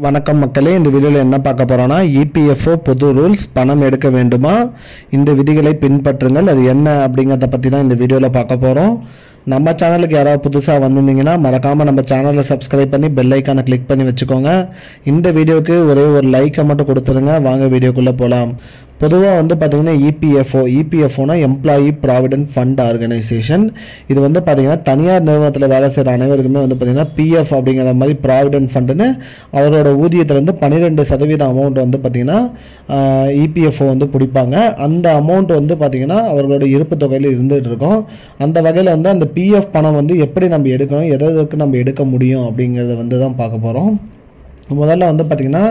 வணக்கம் மக்களே, இந்த வீடியோவில் என்ன பார்க்க போகிறோன்னா, இபிஎஃப்ஓ பொது ரூல்ஸ் பணம் எடுக்க வேண்டுமா, இந்த விதிகளை பின்பற்றுங்கள், அது என்ன அப்படிங்கிறத பற்றி தான் இந்த வீடியோவில் பார்க்க போகிறோம். நம்ம சேனலுக்கு யாராவது புதுசாக வந்திருந்தீங்கன்னா மறக்காமல் நம்ம சேனலை சப்ஸ்கிரைப் பண்ணி பெல் ஐக்கானை கிளிக் பண்ணி வச்சுக்கோங்க. இந்த வீடியோவுக்கு ஒரே ஒரு லைக்கை மட்டும் கொடுத்துருங்க. வாங்க வீடியோக்குள்ளே போகலாம். பொதுவாக வந்து பார்த்திங்கன்னா இபிஎஃப்ஓனா எம்ப்ளாயி ப்ராவிடென்ட் ஃபண்ட் ஆர்கனைசேஷன். இது வந்து பார்த்திங்கன்னா தனியார் நிறுவனத்தில் வேலை செய்கிற அனைவருக்குமே வந்து பார்த்திங்கன்னா பிஎஃப் அப்படிங்கிற மாதிரி ப்ராவிடென்ட் ஃபண்டுன்னு அவரோட ஊதியத்தில் வந்து 12% அமௌண்ட் வந்து பார்த்திங்கன்னா இபிஎஃப்ஓ வந்து பிடிப்பாங்க. அந்த அமௌண்ட் வந்து பார்த்திங்கன்னா அவர்களோட இருப்பு தொகையில் இருந்துகிட்டு இருக்கும். அந்த வகையில் வந்து அந்த பிஎஃப் பணம் வந்து எப்படி நம்ம எடுக்கணும், எதற்கு நம்ம எடுக்க முடியும் அப்படிங்கிறத வந்து தான் பார்க்க போகிறோம். முதல்ல வந்து பார்த்திங்கன்னா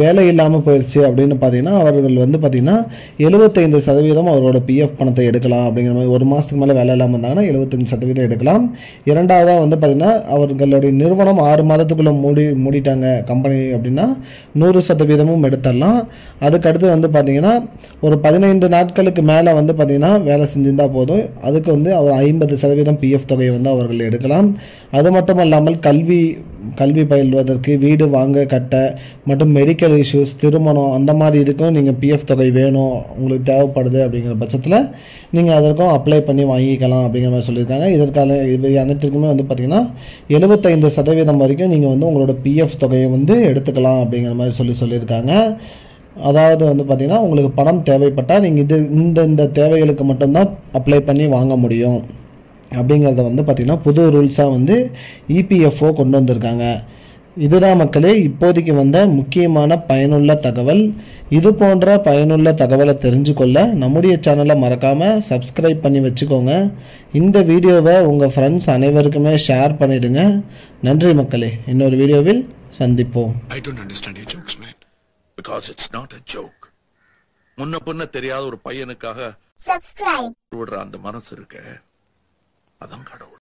வேலை இல்லாமல் போயிடுச்சு அப்படின்னு பார்த்திங்கன்னா அவர்கள் வந்து பார்த்திங்கன்னா 75% அவரோட பிஎஃப் பணத்தை எடுக்கலாம். அப்படிங்கிற மாதிரி ஒரு மாதத்துக்கு மேலே வேலை இல்லாமல் இருந்தாங்கன்னா 75% எடுக்கலாம். இரண்டாவதாக வந்து பார்த்திங்கன்னா அவர்களுடைய நிறுவனம் 6 மாதத்துக்குள்ளே மூடிட்டாங்க கம்பெனி அப்படின்னா 100% எடுத்துடலாம். அதுக்கடுத்து வந்து பார்த்திங்கன்னா ஒரு 15 நாட்களுக்கு மேலே வந்து பார்த்திங்கன்னா வேலை செஞ்சிருந்தால் போதும். அதுக்கு வந்து அவர் 50% பிஎஃப் தொகையை வந்து அவர்கள் எடுக்கலாம். அது மட்டும் இல்லாமல் கல்வி பயில்வதற்கு, வீடு வாங்க கட்ட மற்றும் மெடிக்கல் இஷ்யூஸ், திருமணம், அந்த மாதிரி இதுக்கும் நீங்கள் பிஎஃப் தொகை வேணும், உங்களுக்கு தேவைப்படுது அப்படிங்கிற பட்சத்தில் நீங்கள் அதற்கும் அப்ளை பண்ணி வாங்கிக்கலாம் அப்படிங்கிற மாதிரி சொல்லியிருக்காங்க. இதற்கான இது அனைத்திற்குமே வந்து பார்த்திங்கன்னா 75% வரைக்கும் நீங்கள் வந்து உங்களோட பிஎஃப் தொகையை வந்து எடுத்துக்கலாம் அப்படிங்கிற மாதிரி சொல்லியிருக்காங்க. அதாவது வந்து பார்த்திங்கன்னா உங்களுக்கு பணம் தேவைப்பட்டால் நீங்கள் இந்த தேவைகளுக்கு மட்டும்தான் அப்ளை பண்ணி வாங்க முடியும் அப்படிங்கிறத வந்து பார்த்திங்கன்னா புது ரூல்ஸாக வந்து இபிஎஃப்ஓ கொண்டு வந்திருக்காங்க. இதுதான் மக்களே இப்போதைக்கு வந்த முக்கியமான பயனுள்ள தகவல். இது போன்ற பயனுள்ள தகவலை தெரிஞ்சுக்கொள்ள நம்முடைய சேனலை மறக்காமல் சப்ஸ்கிரைப் பண்ணி வச்சுக்கோங்க. இந்த வீடியோவை உங்கள் ஃப்ரெண்ட்ஸ் அனைவருக்குமே ஷேர் பண்ணிவிடுங்க. நன்றி மக்களே, இன்னொரு வீடியோவில் சந்திப்போம். I don't understand your jokes, man. Because it's not a joke. முன்ன பின்ன தெரியாத ஒரு பையனுக்காக சப்ஸ்கிரைப் விடுற அந்த மனசு இருக்க, அதான் கடவுள்.